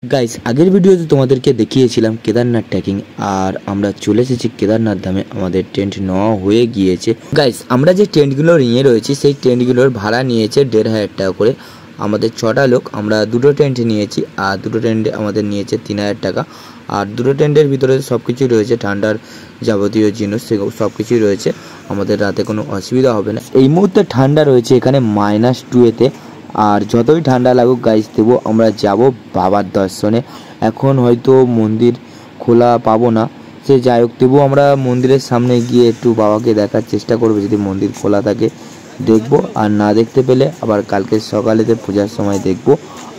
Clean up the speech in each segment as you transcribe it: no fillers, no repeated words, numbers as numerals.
Guys আগের ভিডিওতে তোমাদেরকে দেখিয়েছিলাম কেদারনাথ ট্রেকিং আর আমরা চলে এসেছি কেদারনাথ ধামে। আমাদের টেন্ট নেওয়া হয়ে গিয়েছে। গাইস আমরা যে টেন্টগুলো নিয়ে রয়েছি সেই টেন্টগুলোর ভাড়া নিয়েছে ১,৫০০ টাকা করে। আমাদের ৬টা লোক, আমরা দুটো টেন্ট নিয়েছি আর দুটো টেন্টে আমাদের নিয়েছে ৩,০০০ টাকা। আর দুটো টেন্টের ভিতরে সব কিছুই রয়েছে, ঠান্ডার যাবতীয় জিনিস সেগুলো সব কিছুই রয়েছে। আমাদের রাতে কোনো অসুবিধা হবে না। এই মুহূর্তে ঠান্ডা রয়েছে এখানে -2-তে। আর যতই ঠান্ডা লাগুক গাইস দেবো আমরা যাব বাবার দর্শনে। এখন হয়তো মন্দির খোলা পাবো না, সে যাই হোক দেবো আমরা মন্দিরের সামনে গিয়ে একটু বাবাকে দেখার চেষ্টা করবো। যদি মন্দির খোলা থাকে দেখবো, আর না দেখতে পেলে আবার কালকে সকালেতে পূজার সময় দেখবো।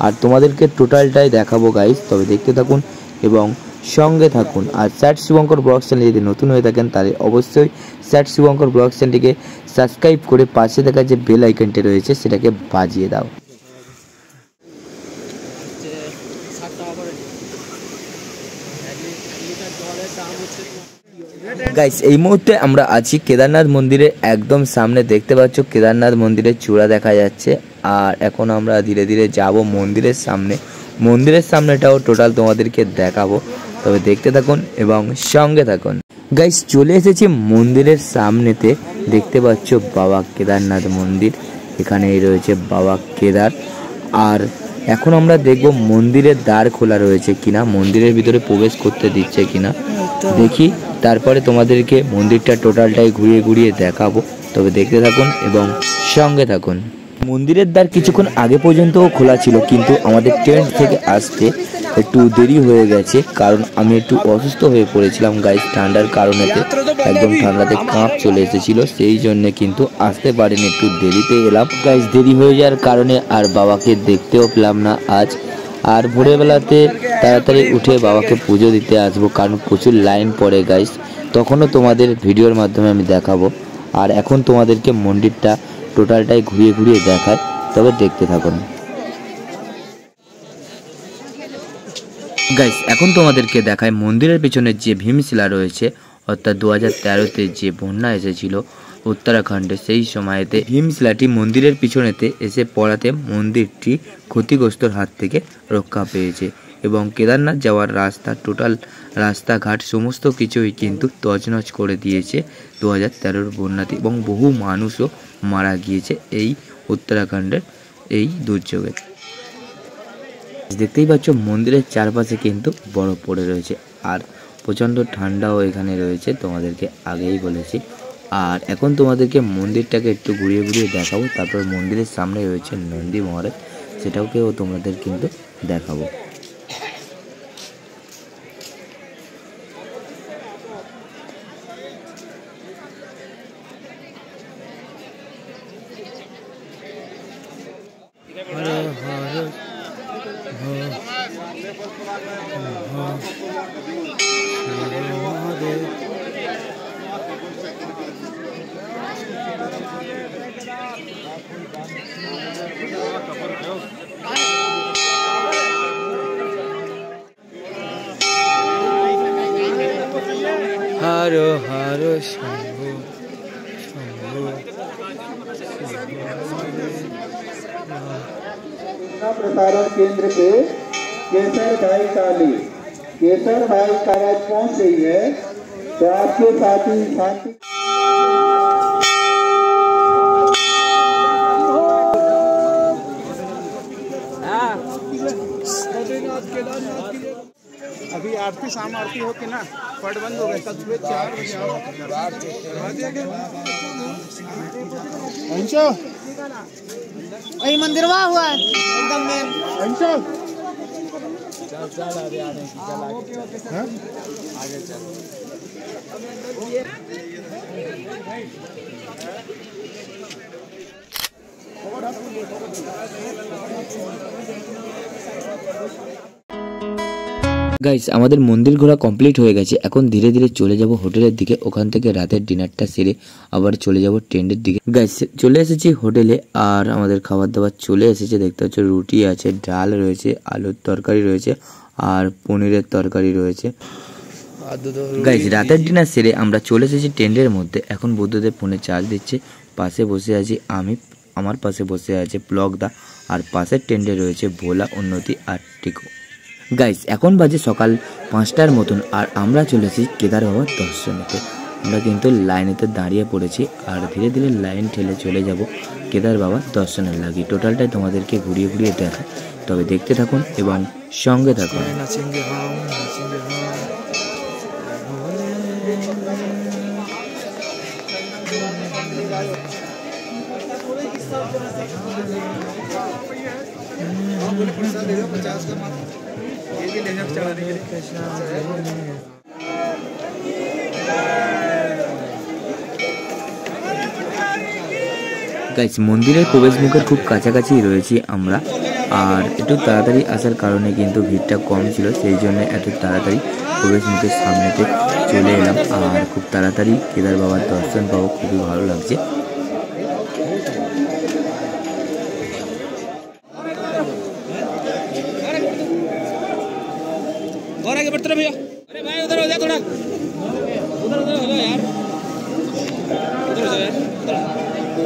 আর তোমাদেরকে টোটালটাই দেখাবো গাইস, তবে দেখতে থাকুন এবং সঙ্গে থাকুন। আর স্যাট শুভঙ্কর ব্লগ চ্যানেল যদি নতুন হয়ে থাকেন তাহলে অবশ্যই স্যাট শুভঙ্কর ব্লগ চ্যানেলটিকে সাবস্ক্রাইব করে পাশে থাকা যে বেল আইকনটি রয়েছে সেটাকে বাজিয়ে দাও। গাইস এই মুহূর্তে আমরা আছি কেদারনাথ মন্দিরের একদম সামনে। দেখতে পাচ্ছ কেদারনাথ মন্দিরের চূড়া দেখা যাচ্ছে। আর এখন আমরা ধীরে ধীরে যাব মন্দিরের সামনে। মন্দিরের সামনেটাও টোটাল তোমাদেরকে দেখাবো, তবে দেখতে থাকুন এবং সঙ্গে থাকুন। গাইস চলে এসেছি মন্দিরের সামনেতে। দেখতে পাচ্ছ বাবা কেদারনাথ মন্দির, এখানেই রয়েছে বাবা কেদার। আর এখন আমরা দেখব মন্দিরের দ্বার খোলা রয়েছে কিনা, মন্দিরের ভিতরে প্রবেশ করতে দিচ্ছে কিনা দেখি, তারপরে তোমাদেরকে মন্দিরটা টোটালটাই ঘুরিয়ে ঘুরিয়ে দেখাবো। তবে দেখতে থাকুন এবং সঙ্গে থাকুন। মন্দিরের দ্বার কিছুক্ষণ আগে পর্যন্তও খোলা ছিল, কিন্তু আমাদের টেন্ট থেকে আসতে একটু দেরি হয়ে গেছে, কারণ আমি একটু অসুস্থ হয়ে পড়েছিলাম গাইস ঠান্ডার কারণেতে। একদম ঠান্ডাতে কাঁপ চলে এসেছিল, সেই জন্য কিন্তু আসতে পারিনি, একটু দেরিতে এলাম গাইস। দেরি হয়ে যাওয়ার কারণে আর বাবাকে দেখতেও পেলাম না আজ। আর ভোরবেলাতে তাড়াতাড়ি উঠে বাবাকে পুজো দিতে আসবো, কারণ প্রচুর লাইন পড়ে গাইস। তখনও তোমাদের ভিডিওর মাধ্যমে আমি দেখাবো। আর এখন তোমাদেরকে মন্দিরটা টোটালটাই ঘুরিয়ে ঘুরিয়ে দেখায়, তবে দেখতে থাকুন। গাইস এখন তোমাদেরকে দেখায় মন্দিরের পেছনে যে ভীমশিলা রয়েছে, অর্থাৎ 2013-তে যে বন্যা এসেছিল উত্তরাখণ্ডে, সেই সময়তে ভীমশিলাটি মন্দিরের পিছনেতে এসে পড়াতে মন্দিরটি ক্ষতিগ্রস্তর হাত থেকে রক্ষা পেয়েছে। এবং কেদারনাথ যাওয়ার রাস্তা, টোটাল রাস্তাঘাট সমস্ত কিছুই কিন্তু তছনছ করে দিয়েছে 2013-র বন্যাতে, এবং বহু মানুষও মারা গিয়েছে এই উত্তরাখণ্ডের এই দুর্যোগে। দেখতেই পাচ্ছ মন্দিরের চারপাশে কিন্তু বরফ পড়ে রয়েছে, আর প্রচণ্ড ঠান্ডাও এখানে রয়েছে, তোমাদেরকে আগেই বলেছি। আর এখন তোমাদেরকে মন্দিরটাকে একটু ঘুরিয়ে ঘুরিয়ে দেখাবো। তারপর মন্দিরের সামনে রয়েছে নন্দী মহারাজ, সেটাকেও তোমাদের কিন্তু দেখাবো। हर हर शंभो शंभो प्रसारण केंद्र पे केसर भाई काली केसर भाई का आवाज पहुंच रही है, तो आपके साथी शांति अभी आरती शाम आरती होती ना, पट बंद हो गए, कल सुबह 4 बजे अंशो वही मंदिर वहाँ हुआ है एकदम मेन। अंशो चल अभी आने की चल आगे चल। গাইস আমাদের মন্দির ঘোরা কমপ্লিট হয়ে গেছে। এখন ধীরে ধীরে চলে যাব হোটেলের দিকে, ওখান থেকে রাতের ডিনারটা সেরে আবার চলে যাব টেন্টের দিকে। গাইস চলে এসেছি হোটেলে, আর আমাদের খাবার দাবার চলে এসেছে। দেখতে পাচ্ছ রুটি আছে, ডাল রয়েছে, আলুর তরকারি রয়েছে, আর পনিরের তরকারি রয়েছে। গাইস রাতের ডিনার সেরে আমরা চলে এসেছি টেন্টের মধ্যে। এখন বুদ্ধদেব ফোনে চার্জ দিচ্ছে, পাশে বসে আছি আমি, আমার পাশে বসে আছে ব্লগদা, আর পাশের টেন্টে রয়েছে ভোলা, উন্নতি আর টিকো। গাইস এখন বাজে সকাল 5টার মতন আর আমরা চলেছি কেদার বাবার দর্শনেতে। আমরা কিন্তু লাইনেতে দাঁড়িয়ে পড়েছি আর ধীরে ধীরে লাইন ঠেলে চলে যাব কেদার বাবার দর্শনের লাগি। টোটালটাই তোমাদেরকে ঘুরিয়ে ঘুরিয়ে দেখা, তবে দেখতে থাকুন এবং সঙ্গে থাকুন। গাইস মন্দিরের প্রবেশ মুখের খুব কাছাকাছি রয়েছি আমরা, আর একটু তাড়াতাড়ি আসার কারণে কিন্তু ভিড়টা কম ছিল, সেই জন্য এত তাড়াতাড়ি প্রবেশ মুখের সামনেতে চলে এলাম। আর খুব তাড়াতাড়ি কেদার বাবার দর্শন পাবো, খুবই ভালো লাগছে।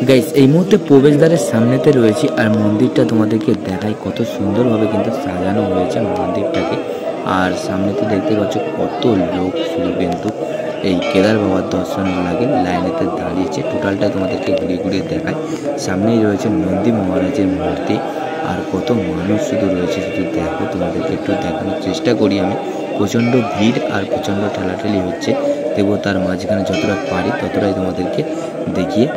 গাইস এই মুহূর্তে প্রবেশদ্বারের সামনেতে রয়েছি আর মন্দিরটা তোমাদেরকে দেখাই, কত সুন্দরভাবে কিন্তু সাজানো হয়েছে মন্দিরটাকে। আর সামনেতে দেখতে পাচ্ছ কত লোক শুধু কিন্তু এই কেদার বাবার দর্শনের লাগে লাইনেতে দাঁড়িয়েছে। টোটালটা তোমাদেরকে ঘুরিয়ে ঘুরিয়ে দেখায়। সামনেই রয়েছে নন্দী মহারাজের মূর্তি আর কত মানুষ শুধু রয়েছে, শুধু দেখো, তোমাদেরকে একটু দেখানোর চেষ্টা করি আমি। প্রচণ্ড ভিড় আর প্রচণ্ড ঠেলাঠেলি হচ্ছে, দেবো তার মাঝখানে যতটা পারি ততটাই তোমাদেরকে দেখিয়ে।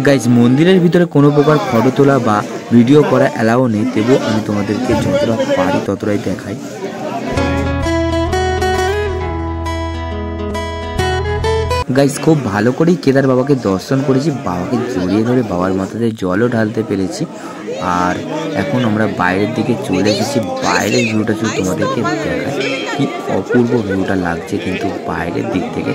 গাইজ মন্দিরের ভিতরে কোনো প্রকার ফটো তোলা বা ভিডিও করা অ্যালাউ নেই, তবুও আমি তোমাদেরকে যতটা পারি ততটাই দেখাই। গাইজ খুব ভালো করেই কেদার বাবাকে দর্শন করেছি, বাবাকে জড়িয়ে ধরে বাবার মাথাতে জলও ঢালতে পেরেছি। আর এখন আমরা বাইরের দিকে চলে এসেছি, বাইরের ভিউটা শুধু তোমাদেরকে দেখায়, কি অপূর্ব ভিউটা লাগছে কিন্তু বাইরের দিক থেকে।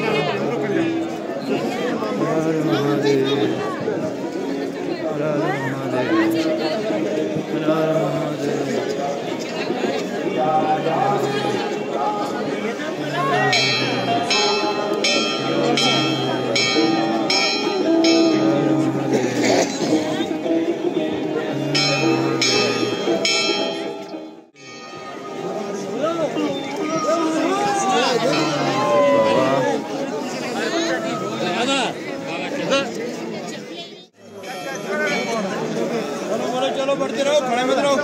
चलो बढ़ते रहो, खड़े मत रहो।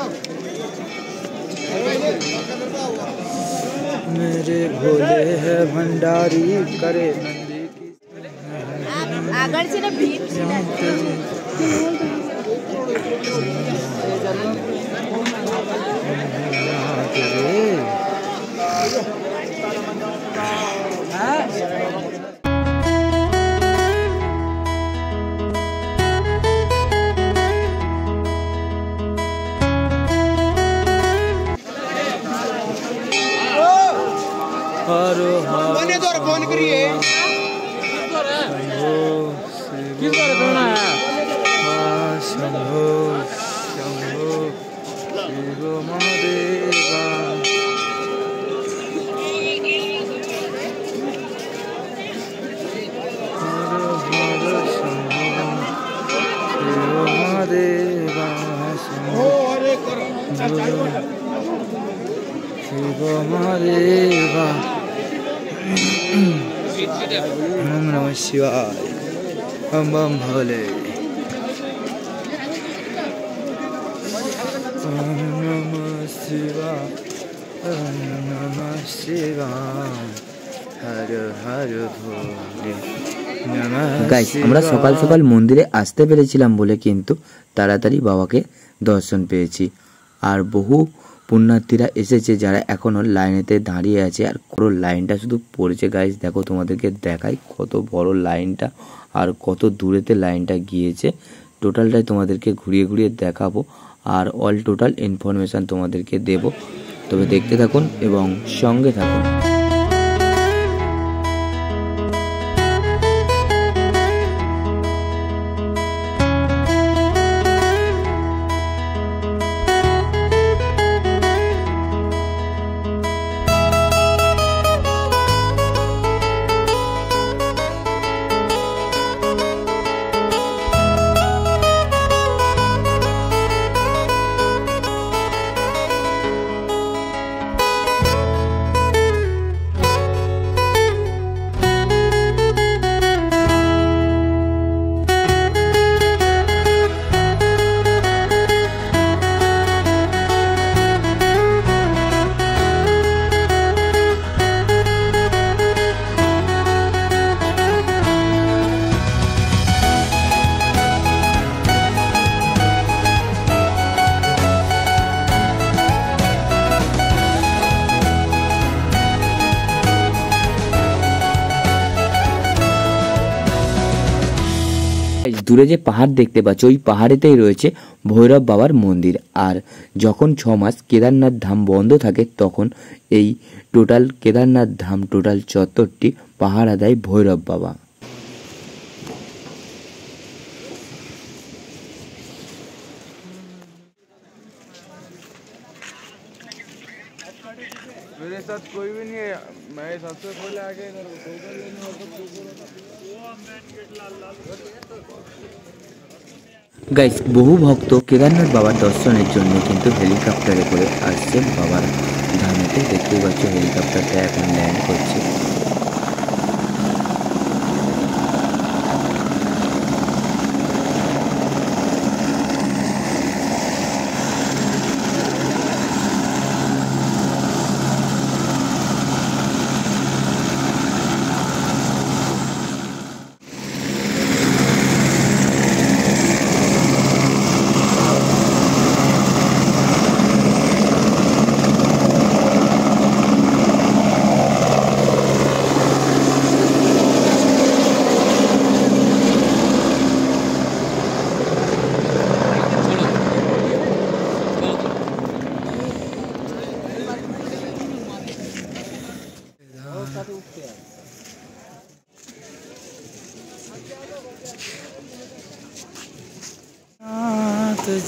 मेरे भोले है भंडारी करे नंदी की आगर से ना भीड़ फोन करिए ओम नमः शिवाय, बम बम भोले। ओम नमः शिवाय, ओम नमः शिवाय, हर हर भोले नमः। গাইস আমরা সকাল সকাল মন্দিরে আসতে পেরেছিলাম বলে কিন্তু তাড়াতাড়ি বাবাকে দর্শন পেয়েছি। আর বহু পুণ্যার্থীরা এসেছে যারা এখনো লাইনেতে দাঁড়িয়ে আছে, আর পুরো লাইনটা শুধু পড়েছে। গাইস দেখো তোমাদেরকে দেখাই কত বড় লাইনটা আর কত দূরেতে লাইনটা গিয়েছে। টোটালটাই তোমাদেরকে ঘুরিয়ে ঘুরিয়ে দেখাবো আর অল টোটাল ইনফরমেশান তোমাদেরকে দেব, তবে দেখতে থাকুন এবং সঙ্গে থাকুন। দূরে যে পাহাড় দেখতে পাচ্ছ ওই পাহাড়েতেই রয়েছে ভৈরব বাবার মন্দির। আর যখন 6 মাস কেদারনাথ ধাম বন্ধ থাকে তখন এই টোটাল কেদারনাথ ধাম টোটাল চত্বরটি পাহারা দেয় ভৈরব বাবা। मेरे साथ कोई भी नहीं है, मैं सबसे पहले आके इधर গাইস, বহু ভক্ত কেদারনাথ বাবার দর্শনের জন্য কিন্তু হেলিকপ্টারে করে আসছে বাবার ধামেতে। দেখতেই পাচ্ছ হেলিকপ্টারটা এখন ল্যান্ড করছে।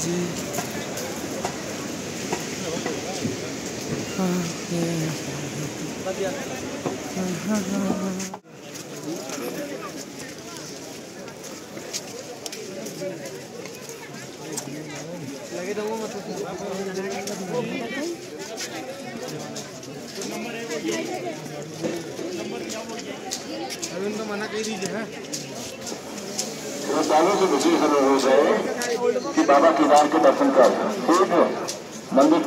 जी लगे तो वो मत अभी उनको मना कर दीजिए। है सालों से विशेष अनुरोध है कि बाबा केदार के दर्शन कर ठीक है मंदिर।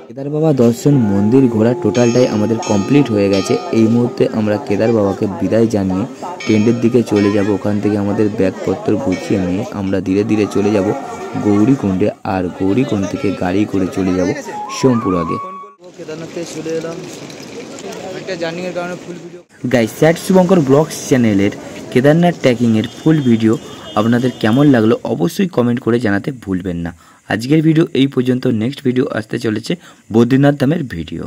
কেদার বাবা দর্শন মন্দির ঘোরা টোটালটাই আমাদের কমপ্লিট হয়ে গেছে। এই মুহূর্তে আমরা কেদার বাবাকে বিদায় জানিয়ে টেন্টের দিকে চলে যাব। ওখান থেকে আমাদের ব্যাগপত্র গুছিয়ে নিয়ে আমরা ধীরে ধীরে চলে যাব গৌরীকুণ্ডে। আর গৌরীকুণ্ড থেকে গাড়ি করে চলে যাব সোমপুরহাটে। কেদারনাথে চলে এলাম একটা জার্নিংয়ের কারণে ফুল ভিডিও। গাইস, স্যাট শুভঙ্কর ব্লগস চ্যানেলের কেদারনাথ ট্রেকিংয়ের ফুল ভিডিও আপনাদের কেমন লাগলো অবশ্যই কমেন্ট করে জানাতে ভুলবেন না। আজকের ভিডিও এই পর্যন্ত। নেক্সট ভিডিও আসতে চলেছে বদ্রীনাথ ধামের ভিডিও।